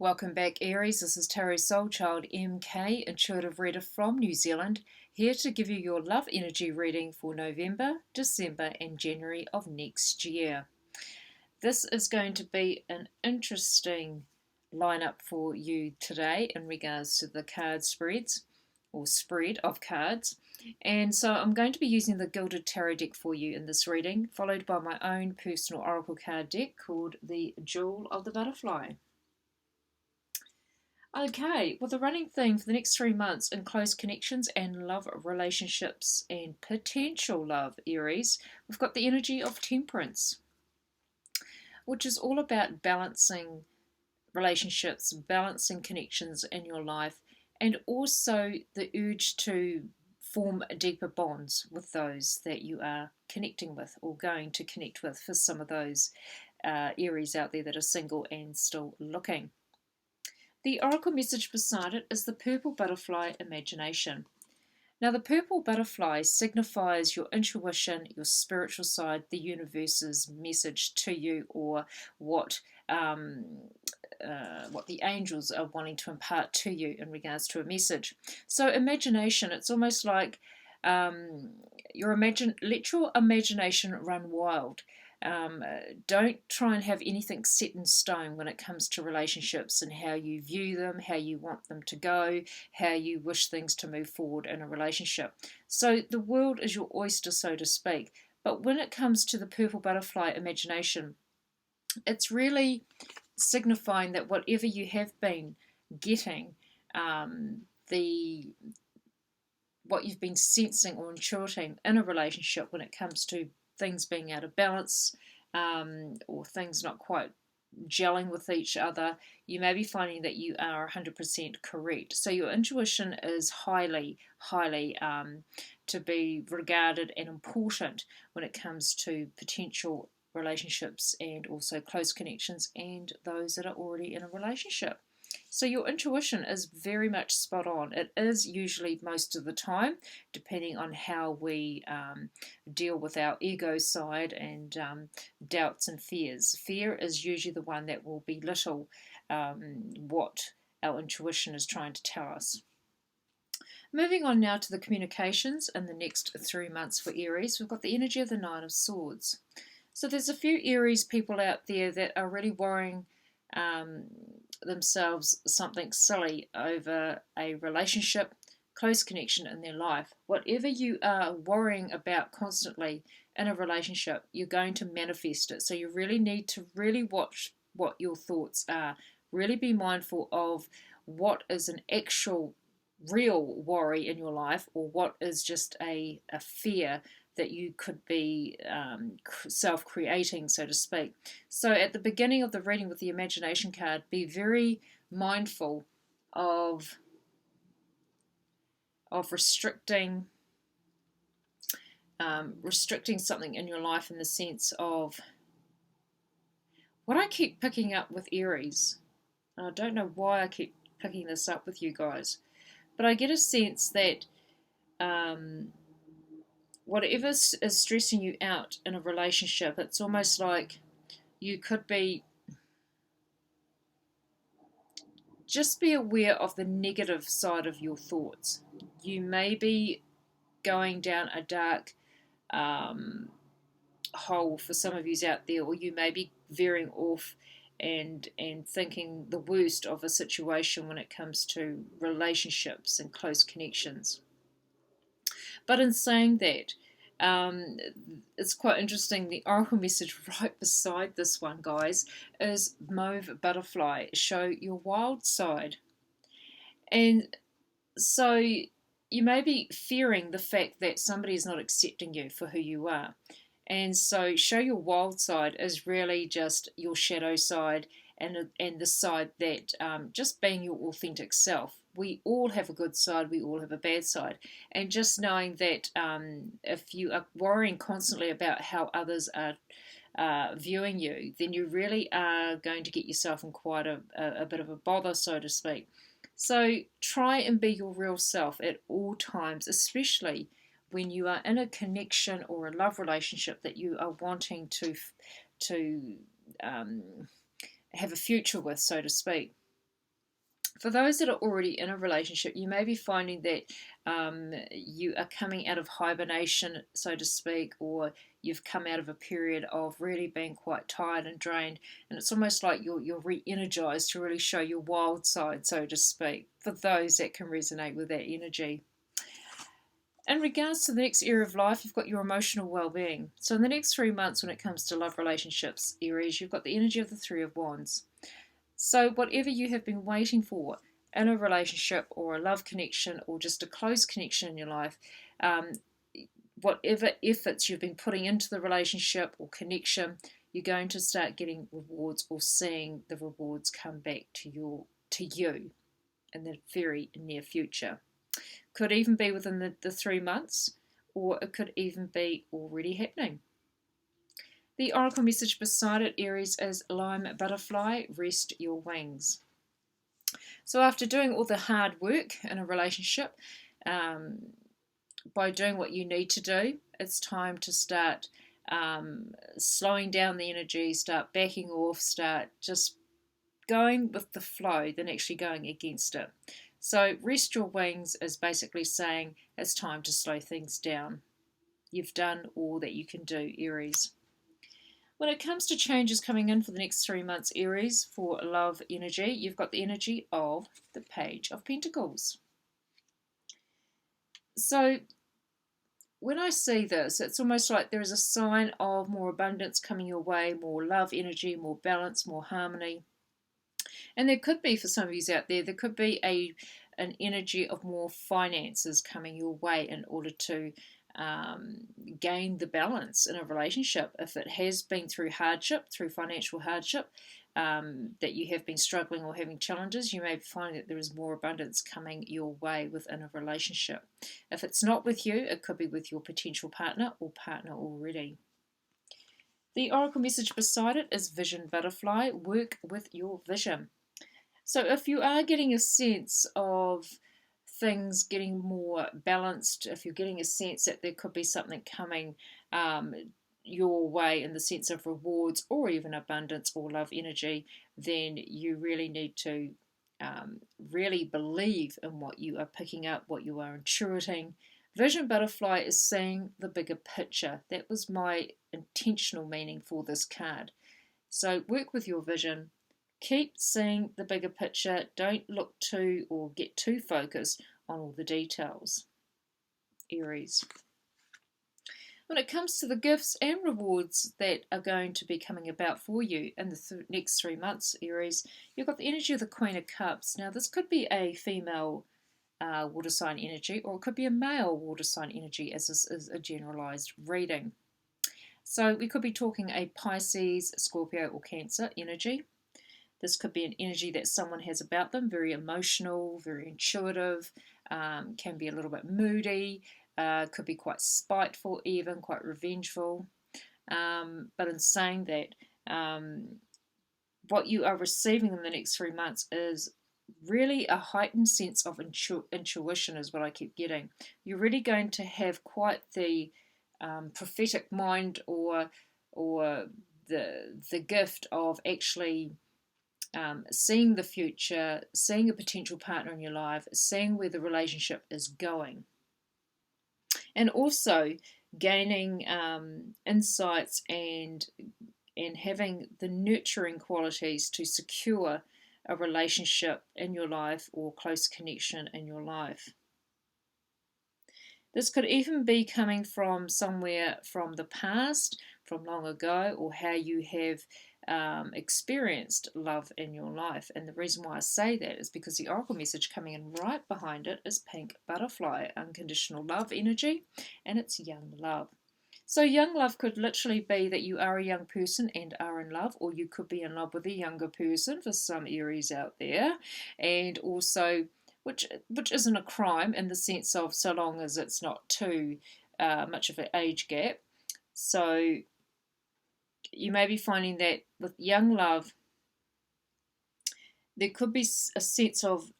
Welcome back, Aries. This is Tarot Soul Child MK, intuitive reader from New Zealand, here to give you your love energy reading for November, December, and January of next year. This is going to be an interesting lineup for you today in regards to the card spreads or spread of cards. And so I'm going to be using the Gilded Tarot deck for you in this reading, followed by my own personal oracle card deck called the Jewel of the Butterfly. Okay, well, the running theme for the next 3 months in close connections and love relationships and potential love, Aries, we've got the energy of Temperance, which is all about balancing relationships, balancing connections in your life, and also the urge to form deeper bonds with those that you are connecting with or going to connect with for some of those Aries out there that are single and still looking. The oracle message beside it is the purple butterfly imagination. Now, the purple butterfly signifies your intuition, your spiritual side, the universe's message to you, or what the angels are wanting to impart to you in regards to a message. So, imagination, it's almost like let your imagination run wild. Don't try and have anything set in stone when it comes to relationships and how you view them, how you want them to go, how you wish things to move forward in a relationship. So the world is your oyster, so to speak. But when it comes to the purple butterfly imagination, it's really signifying that whatever you have been getting, what you've been sensing or intuiting in a relationship when it comes to things being out of balance or things not quite gelling with each other, you may be finding that you are 100% correct. So your intuition is highly to be regarded and important when it comes to potential relationships and also close connections and those that are already in a relationship. So your intuition is very much spot on. It is usually most of the time, depending on how we deal with our ego side and doubts and fears. Fear is usually the one that will belittle what our intuition is trying to tell us. Moving on now to the communications in the next 3 months for Aries, we've got the energy of the Nine of Swords. So there's a few Aries people out there that are really worrying themselves something silly over a relationship, close connection in their life. Whatever you are worrying about constantly in a relationship, you're going to manifest it. So you really need to really watch what your thoughts are. Really be mindful of what is an actual real worry in your life or what is just a fear that you could be self-creating, so to speak. So at the beginning of the reading with the imagination card, be very mindful of restricting something in your life in the sense of what I keep picking up with Aries. And I don't know why I keep picking this up with you guys, but I get a sense that whatever is stressing you out in a relationship, it's almost like you could be, just be aware of the negative side of your thoughts. You may be going down a dark hole for some of you out there, or you may be veering off and thinking the worst of a situation when it comes to relationships and close connections. But in saying that, it's quite interesting. The oracle message right beside this one, guys, is Mauve Butterfly. Show your wild side. And so you may be fearing the fact that somebody is not accepting you for who you are. And so show your wild side is really just your shadow side and the side that just being your authentic self. We all have a good side, we all have a bad side. And just knowing that if you are worrying constantly about how others are viewing you, then you really are going to get yourself in quite a bit of a bother, so to speak. So try and be your real self at all times, especially when you are in a connection or a love relationship that you are wanting to have a future with, so to speak. For those that are already in a relationship, you may be finding that you are coming out of hibernation, so to speak, or you've come out of a period of really being quite tired and drained, and it's almost like you're re-energized to really show your wild side, so to speak, for those that can resonate with that energy. In regards to the next area of life, you've got your emotional well-being. So in the next 3 months, when it comes to love relationships, Aries, you've got the energy of the Three of Wands. So whatever you have been waiting for in a relationship or a love connection or just a close connection in your life, whatever efforts you've been putting into the relationship or connection, you're going to start getting rewards or seeing the rewards come back to you in the very near future. Could even be within the 3 months, or it could even be already happening. The oracle message beside it, Aries, is Lime Butterfly, rest your wings. So after doing all the hard work in a relationship, by doing what you need to do, it's time to start slowing down the energy, start backing off, start just going with the flow than actually going against it. So rest your wings is basically saying it's time to slow things down. You've done all that you can do, Aries. When it comes to changes coming in for the next 3 months, Aries, for love energy, you've got the energy of the Page of Pentacles. So when I see this, it's almost like there is a sign of more abundance coming your way, more love energy, more balance, more harmony. And there could be, for some of you out there, there could be an energy of more finances coming your way in order to gain the balance in a relationship. If it has been through hardship, through financial hardship, that you have been struggling or having challenges, you may find that there is more abundance coming your way within a relationship. If it's not with you, it could be with your potential partner or partner already. The oracle message beside it is Vision Butterfly, work with your vision. So if you are getting a sense of things getting more balanced, if you're getting a sense that there could be something coming your way in the sense of rewards or even abundance or love energy, then you really need to really believe in what you are picking up, what you are intuiting. Vision Butterfly is seeing the bigger picture. That was my intentional meaning for this card. So work with your vision. Keep seeing the bigger picture. Don't look too or get too focused on all the details, Aries. When it comes to the gifts and rewards that are going to be coming about for you in the next 3 months, Aries, you've got the energy of the Queen of Cups. Now, this could be a female water sign energy, or it could be a male water sign energy, as this is a generalized reading. So we could be talking a Pisces, Scorpio, or Cancer energy. This could be an energy that someone has about them, very emotional, very intuitive, can be a little bit moody, could be quite spiteful even, quite revengeful. But in saying that, what you are receiving in the next 3 months is really a heightened sense of intuition is what I keep getting. You're really going to have quite the prophetic mind or the gift of actually seeing the future, seeing a potential partner in your life, seeing where the relationship is going, and also gaining insights and having the nurturing qualities to secure a relationship in your life or close connection in your life. This could even be coming from somewhere from the past, from long ago, or how you have experienced love in your life. And the reason why I say that is because the oracle message coming in right behind it is Pink Butterfly, unconditional love energy, and it's young love. So young love could literally be that you are a young person and are in love, or you could be in love with a younger person for some Aries out there, and also which isn't a crime in the sense of so long as it's not too much of an age gap. So you may be finding that with young love, there could be a sense of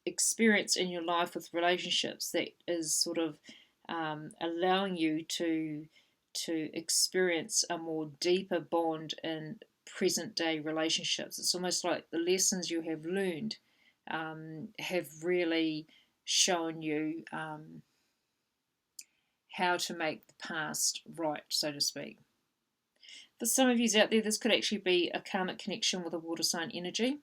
experience in your life with relationships that is sort of allowing you to experience a more deeper bond in present day relationships. It's almost like the lessons you have learned have really shown you how to make the past right, so to speak. For some of you out there, this could actually be a karmic connection with a water sign energy.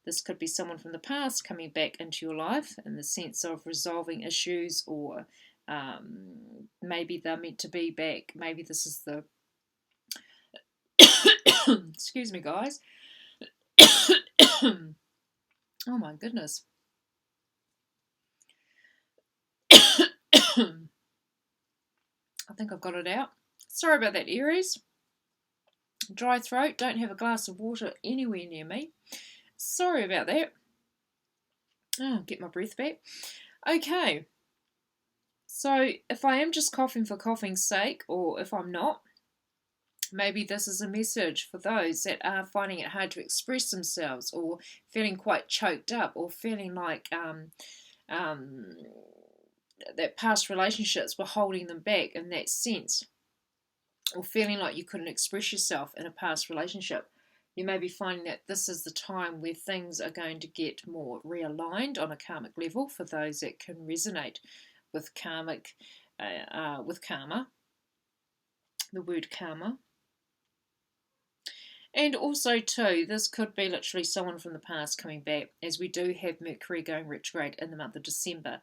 This could be someone from the past coming back into your life in the sense of resolving issues, or maybe they're meant to be back. Maybe this is the excuse me, guys. Oh my goodness. I think I've got it out. Sorry about that, Aries. Dry throat, don't have a glass of water anywhere near me. Sorry about that. Oh, get my breath back. Okay. So if I am just coughing for coughing's sake, or if I'm not, maybe this is a message for those that are finding it hard to express themselves, or feeling quite choked up, or feeling like that past relationships were holding them back in that sense, or feeling like you couldn't express yourself in a past relationship. You may be finding that this is the time where things are going to get more realigned on a karmic level for those that can resonate with karma, the word karma. And also too, this could be literally someone from the past coming back, as we do have Mercury going retrograde in the month of December.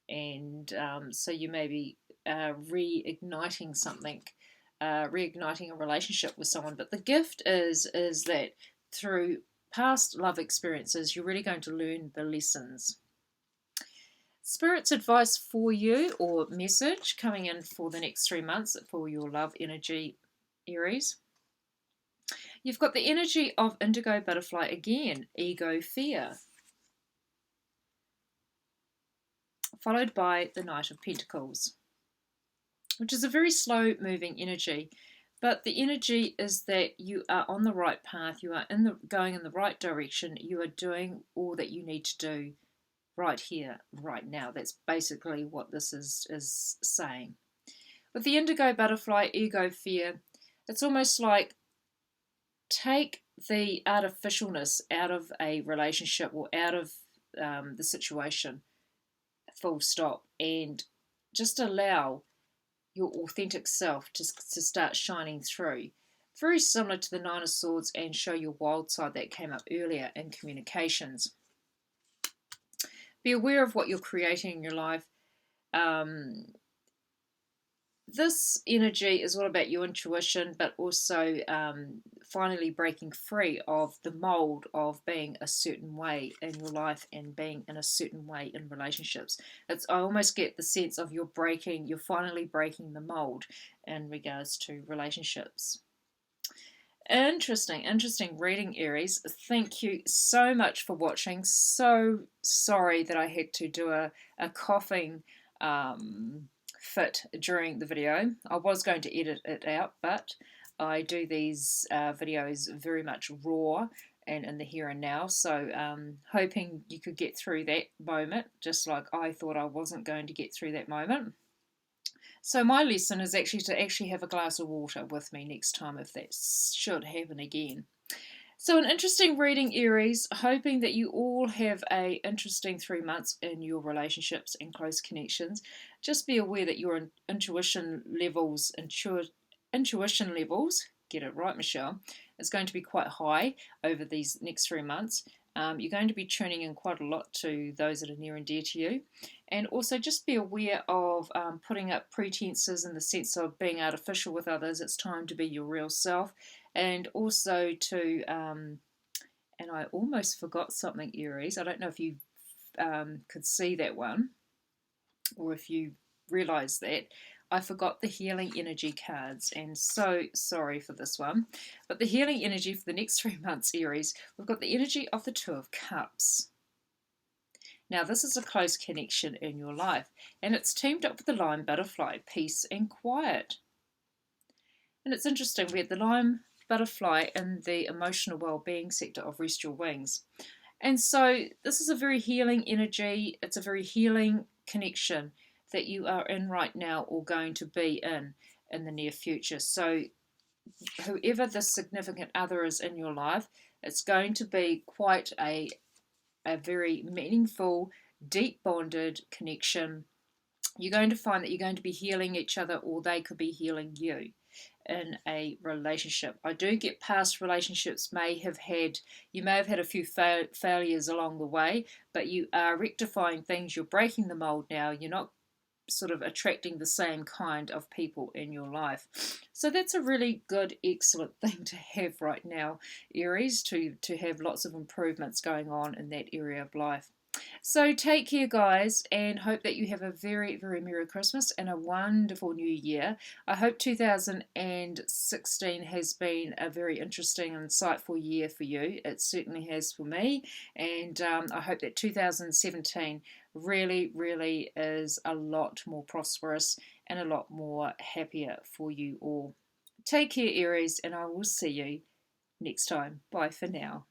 And so you may be reigniting something, reigniting a relationship with someone. But the gift is that through past love experiences, you're really going to learn the lessons. Spirit's advice for you, or message coming in for the next 3 months for your love energy, Aries. You've got the energy of indigo butterfly again, ego, fear, followed by the Knight of Pentacles, which is a very slow moving energy. But the energy is that you are on the right path, you are going in the right direction, you are doing all that you need to do right here, right now. That's basically what this is saying. With the indigo butterfly, ego, fear, it's almost like take the artificialness out of a relationship, or out of the situation, full stop, and just allow your authentic self to start shining through. Very similar to the Nine of Swords and show your wild side that came up earlier in communications. Be aware of what you're creating in your life. This energy is all about your intuition, but also finally breaking free of the mold of being a certain way in your life and being in a certain way in relationships. I almost get the sense of you're finally breaking the mold in regards to relationships. Interesting reading, Aries. Thank you so much for watching. So sorry that I had to do a coughing fit during the video. I was going to edit it out, but I do these videos very much raw and in the here and now, so hoping you could get through that moment, just like I thought I wasn't going to get through that moment. So my lesson is to have a glass of water with me next time, if that should happen again. So an interesting reading, Aries, hoping that you all have an interesting 3 months in your relationships and close connections. Just be aware that your intuition levels, get it right, Michelle, is going to be quite high over these next 3 months. You're going to be tuning in quite a lot to those that are near and dear to you. And also just be aware of putting up pretenses in the sense of being artificial with others. It's time to be your real self. And also to, and I almost forgot something, Aries. I don't know if you could see that one, or if you realised that. I forgot the healing energy cards, and so sorry for this one. But the healing energy for the next 3 months, Aries, we've got the energy of the Two of Cups. Now, this is a close connection in your life, and it's teamed up with the Lime Butterfly, peace and quiet. And it's interesting, we had the Lime Butterfly in the emotional well-being sector of Rest Your Wings. And so this is a very healing energy. It's a very healing connection that you are in right now, or going to be in the near future. So whoever the significant other is in your life, it's going to be quite a a very meaningful, deep bonded connection. You're going to find that you're going to be healing each other, or they could be healing you in a relationship. I do get past relationships you may have had a few failures along the way, but you are rectifying things. You're breaking the mold now. You're not sort of attracting the same kind of people in your life. So that's a really good, excellent thing to have right now, Aries, to have lots of improvements going on in that area of life. So take care, guys, and hope that you have a very, very Merry Christmas and a wonderful New Year. I hope 2016 has been a very interesting and insightful year for you. It certainly has for me, and I hope that 2017 really, really is a lot more prosperous and a lot more happier for you all. Take care, Aries, and I will see you next time. Bye for now.